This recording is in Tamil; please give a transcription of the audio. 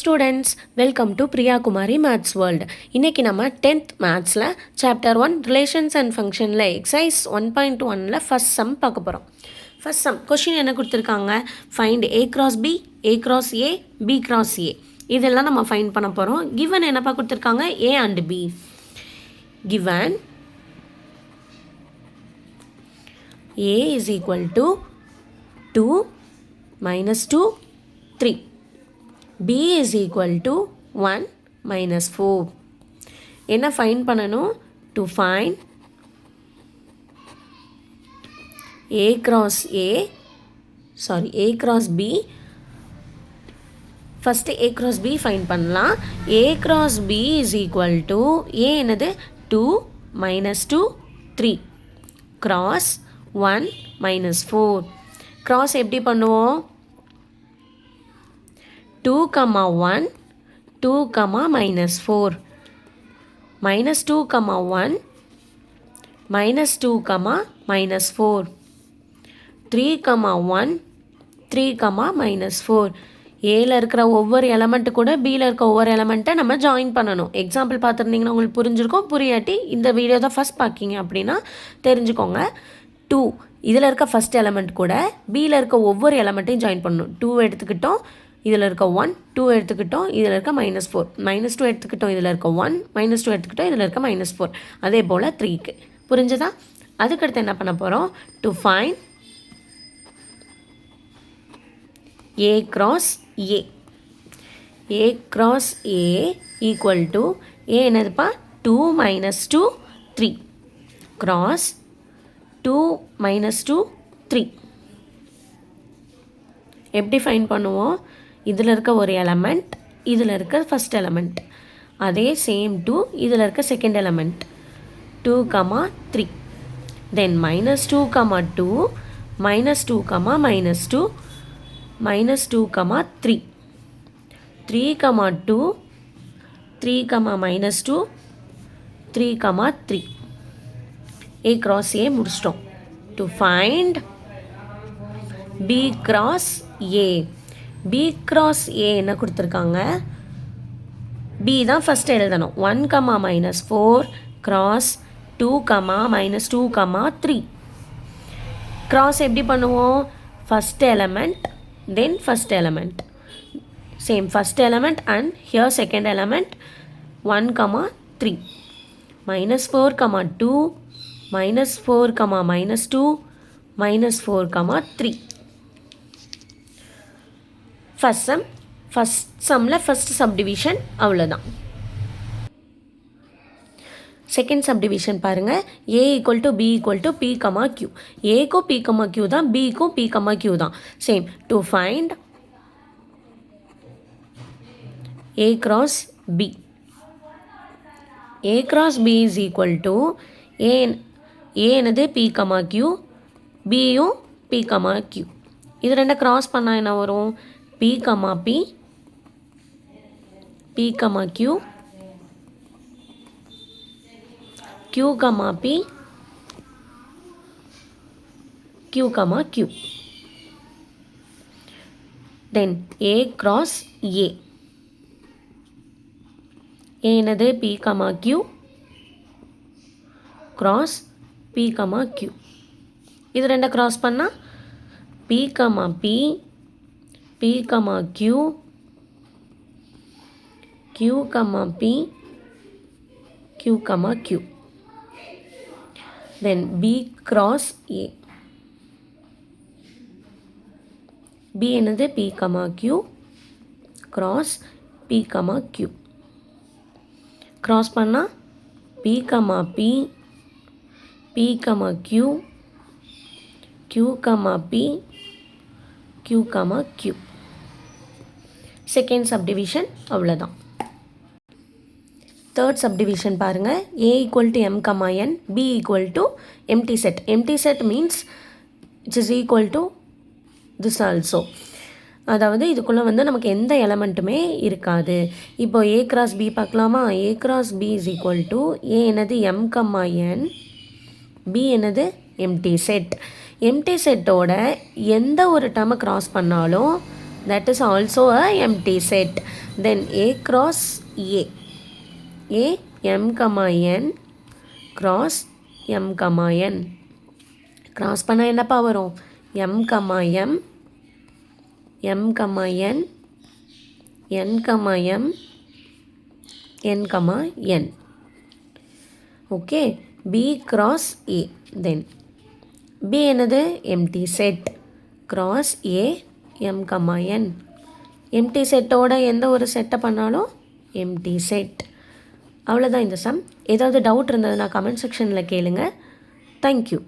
Students, welcome to Priya Kumari Maths World. இன்னைக்கு நம்ம 10th Mathsல Chapter 1 Relations and Functionல Exercise 1.1ல First Sum பார்க்க போகிறோம். First Sum, question என்ன கொடுத்துருக்காங்க? Find A cross B, A cross A, B cross A. இதெல்லாம் நம்ம find பண்ண போகிறோம். Given என்னப்பா கொடுத்துருக்காங்க? A and B. Given A is equal to 2 minus 2, 3. B is equal to 1 minus 4. என்ன find பண்ணணும்? To find A cross B. First A cross B find பண்ணலாம். A cross B is equal to A என்னது 2 minus 2 3 cross 1 minus 4. cross எப்படி பண்ணுவோம்? 2, 1, 2, minus 4, minus 2, 1, minus 2, minus 4, 3, 1, 3, minus 4. ஏல இருக்கிற ஒவ்வொரு எலமெண்ட் கூட பியில் இருக்க ஒவ்வொரு எலமெண்ட்டை நம்ம ஜாயின் பண்ணணும். எக்ஸாம்பிள் பார்த்துருந்தீங்கன்னா உங்களுக்கு புரிஞ்சிருக்கும். புரியாட்டி இந்த வீடியோ தான் ஃபஸ்ட் பார்க்கிங்க அப்படின்னா தெரிஞ்சுக்கோங்க. 2 இதில் இருக்க ஃபஸ்ட் எலமெண்ட் கூட பியில் இருக்க ஒவ்வொரு எலமெண்ட்டையும் ஜாயின் பண்ணணும். 2 எடுத்துக்கிட்டோம், இதில் இருக்க 1, 2 எடுத்துக்கிட்டோம், இதில் இருக்க -4, -2 எடுத்துக்கிட்டோம், இதில் இருக்க 1, -2 எடுத்துக்கிட்டோம், இதில் இருக்க -4. அதே போல் 3க்கு புரிஞ்சுதா? அதுக்கடுத்து என்ன பண்ண போகிறோம்? To find A cross A. A cross A equal to A என்னதுப்பா? 2 minus 2 3 cross 2 minus 2 3. எப்படி ஃபைண்ட் பண்ணுவோம்? இதில் இருக்க ஒரு எலமெண்ட், இதில் இருக்க ஃபஸ்ட் எலமெண்ட், அதே சேம் டு இதில் இருக்க second element 2, 3. Then -2, 2, -2, -2, -2, 3, 3, 2, 3, -2, 3, 3. A cross A முடிச்சிட்டோம். To find B cross A. B cross A என்ன கொடுத்துருக்காங்க? B தான் ஃபஸ்ட் எழுதணும். 1, -4 cross 2, -2, 3. cross எப்படி பண்ணுவோம்? First element, then first element, same first element and here second element 1, 3. -4, 2, -4, -2, -4, 3. First சம்மில் ஃபஸ்ட் சப்டிவிஷன் அவ்வளோதான். செகண்ட் சப்டிவிஷன் பாருங்கள். A equal to B equal to P, Q. ஏக்கும் P, Q தான், பிக்கும் P, Q தான். Same to find A cross B. A cross B is equal to A என்னது P, Q, Bயும் P, Q. இது ரெண்டை க்ராஸ் பண்ணால் என்ன வரும்? P, P, P, Q, Q, P, Q, Q. Then A cross A. A என்னது P, Q cross P, Q. இது ரெண்டை க்ராஸ் பண்ணால் P, P, P, Q, Q, P, Q, Q. Then B cross A. B என்னது P, Q cross P, Q. cross பண்ணால் P, P, P, Q, Q, P, Q, Q. Second subdivision அவ்வளோதான். தேர்ட் சப்டிவிஷன் பாருங்கள். A equal to M, N, B equal to empty set. Empty set means it is equal to this also. அதாவது இதுக்குள்ளே வந்து நமக்கு எந்த எலமெண்ட்டுமே இருக்காது. இப்போ A cross B பார்க்கலாமா? A cross B is equal to A என்னது M, N, B என்னது எம்டி செட். எம்டி செட்டோட எந்த ஒரு டேர்மை க்ராஸ் பண்ணாலும் that is also a empty set. Then A cross A, M comma N cross M comma N. Cross பண்ணால் என்னப்பா வரும்? M comma M, M comma N, N comma M, N comma N. Okay, B cross A. Then B என்னது? empty set. cross A, M comma N. empty செட்டோட எந்த ஒரு செட்டை பண்ணாலும் empty set. அவ்வளோதான் இந்த சம். ஏதாவது டவுட் இருந்ததுன்னா கமெண்ட் செக்ஷனில் கேளுங்க. தேங்க்யூ.